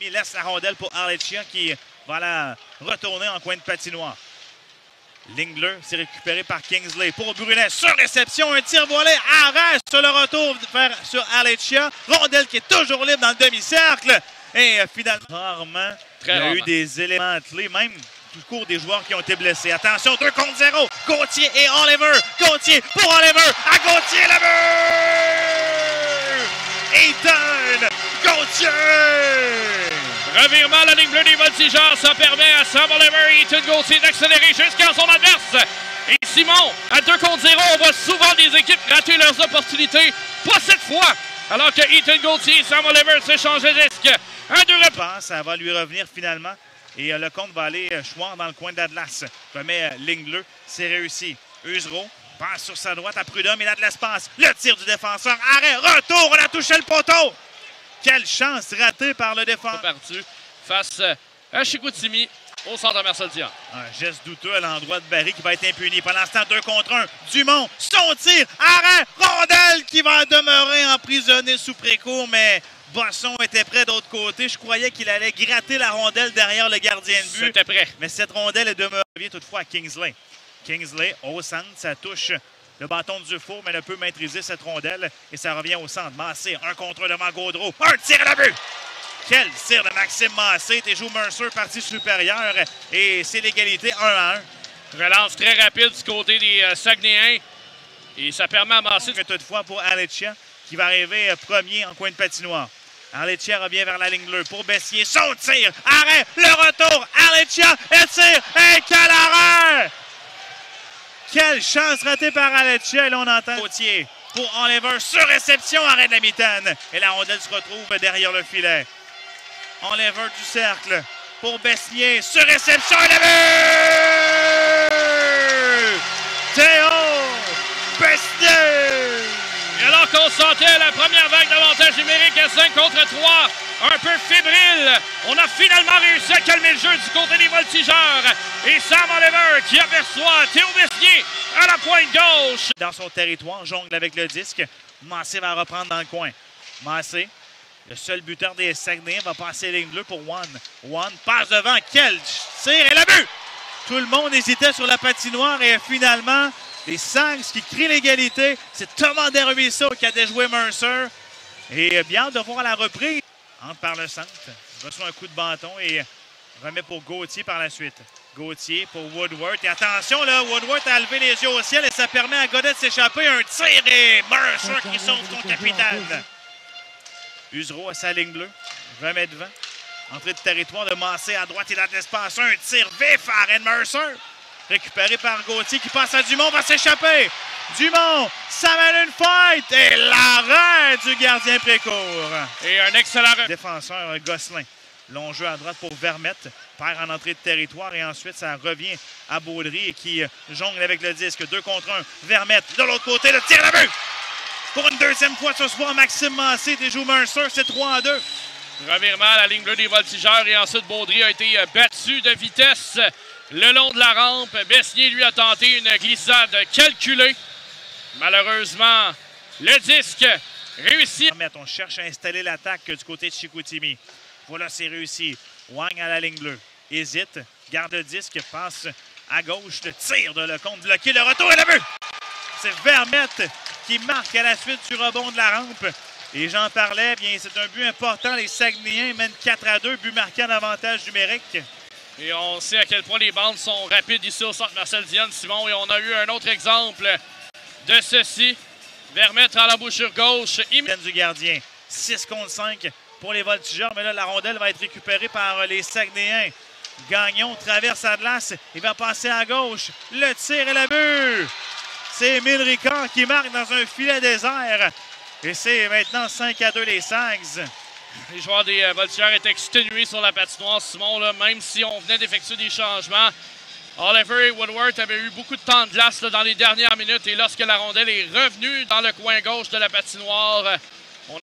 Il laisse la rondelle pour Arlecchia qui va la retourner en coin de patinoire. Lingler, c'est récupéré par Kingsley pour Brunet. Sur réception, un tir volé. Arrête sur le retour sur Arlecchia. Rondelle qui est toujours libre dans le demi-cercle. Et finalement, rarement, il y a eu des éléments clés, même tout court des joueurs qui ont été blessés. Attention, 2 contre 0. Gauthier et Oliver. Gauthier pour Oliver. À Gauthier, le but! Ethan Gauthier! Revirement à la ligne bleue des Voltigeurs, ça permet à Sam Oliver et Ethan Gauthier d'accélérer jusqu'à son adverse. Et Simon, à 2 contre 0, on voit souvent des équipes rater leurs opportunités. Pas cette fois, alors que Ethan Gauthier et Sam Oliver s'échangent les disques. Un, deux, ça va lui revenir finalement. Et le compte va aller choir dans le coin d'Atlas. Remet ligne bleue, c'est réussi. Usereau passe sur sa droite à Prudhomme, il a de l'espace. Le tir du défenseur, arrêt, retour, on a touché le poteau. Quelle chance ratée par le défenseur. Perdu face à Chicoutimi au centre Marcel Dion. Un geste douteux à l'endroit de Barry qui va être impuni. Pendant ce temps, 2 contre 1. Dumont, son tir, arrêt, rondelle qui va demeurer emprisonné sous précourt, mais Bosson était prêt de l'autre côté. Je croyais qu'il allait gratter la rondelle derrière le gardien de but. C'était prêt. Mais cette rondelle est demeurée toutefois à Kingsley. Kingsley au centre, ça touche le bâton de Dufour, mais ne peut maîtriser cette rondelle. Et ça revient au centre. Massé, 1 contre 1 devant Gaudreau. Un tir à la but! Quel tir de Maxime Massé. Joue Mercer, partie supérieure. Et c'est l'égalité 1-1. Relance très rapide du côté des Saguenayens. Et ça permet à Massé. Mais toutefois pour Arlecchia, qui va arriver premier en coin de patinoire. Arlecchia revient vers la ligne bleue pour Bessier. Son tir, arrêt, le retour. Arlecchia, et tire, et quel arrêt! Quelle chance ratée par Arlecchia. Et là, on entend Gauthier pour Oliver sur réception, arrêt de la mitaine. Et la rondelle se retrouve derrière le filet. Oliver du cercle pour Bessier sur réception et le but! Théo Bessier! Et alors qu'on sentait la première vague d'avantage numérique à 5 contre 3, un peu fébrile, on a finalement réussi à calmer le jeu du côté des Voltigeurs. Et Sam Oliver qui aperçoit Théo Bessier à la pointe gauche. Dans son territoire, jongle avec le disque. Massé va reprendre dans le coin. Massé, le seul buteur des Saguenayens, va passer ligne bleue pour One. One passe devant. Quel tir et le but! Tout le monde hésitait sur la patinoire et finalement, les Sags qui crient l'égalité. C'est Thomas Desruisseaux qui a déjoué Mercer. Et bien de voir la reprise. Entre par le centre. Reçoit un coup de bâton et remet pour Gauthier par la suite. Gauthier pour Woodward. Et attention, là, Woodward a levé les yeux au ciel et ça permet à Godet de s'échapper. Un tir et Mercer qui sauve son capitaine. Usereau à sa ligne bleue. Remet devant. Entrée de territoire de Massé à droite. Il a de l'espace. Un tir vif à Aaron Mercer. Récupéré par Gauthier qui passe à Dumont. Va s'échapper. Dumont, ça mène une fight. Et l'arrêt du gardien Précourt. Et un excellent défenseur Gosselin. Long jeu à droite pour Vermette. Perd en entrée de territoire. Et ensuite, ça revient à Baudry qui jongle avec le disque. 2 contre 1. Vermette de l'autre côté. Le tir à but. Pour une deuxième fois ce soir, Maxime Massé déjoue Mercer. C'est 3-2. Revirement à la ligne bleue des Voltigeurs. Et ensuite, Baudry a été battu de vitesse le long de la rampe. Bessier, lui, a tenté une glissade calculée. Malheureusement, le disque réussit. On cherche à installer l'attaque du côté de Chicoutimi. Voilà, c'est réussi. Wang à la ligne bleue. Hésite. Garde le disque. Passe à gauche. Le tir de Lecomte bloqué. Le retour et le but. C'est Vermette qui marque à la suite du rebond de la rampe. Et j'en parlais. Bien, c'est un but important. Les Saguenayens mènent 4-2. But marqué en avantage numérique. Et on sait à quel point les bandes sont rapides ici au centre Marcel Dion, Simon. Et on a eu un autre exemple de ceci. Vermette à l'embouchure gauche. Du gardien. 6 contre 5 pour les Voltigeurs. Mais là, la rondelle va être récupérée par les Saguenayens. Gagnon traverse Atlas. Il va passer à gauche. Le tir et le but. C'est Émile Ricard qui marque dans un filet désert. Et c'est maintenant 5-2 les Sags. Les joueurs des Voltigeurs étaient exténués sur la patinoire, Simon, là, même si on venait d'effectuer des changements. Oliver et Woodward avaient eu beaucoup de temps de glace là, dans les dernières minutes. Et lorsque la rondelle est revenue dans le coin gauche de la patinoire,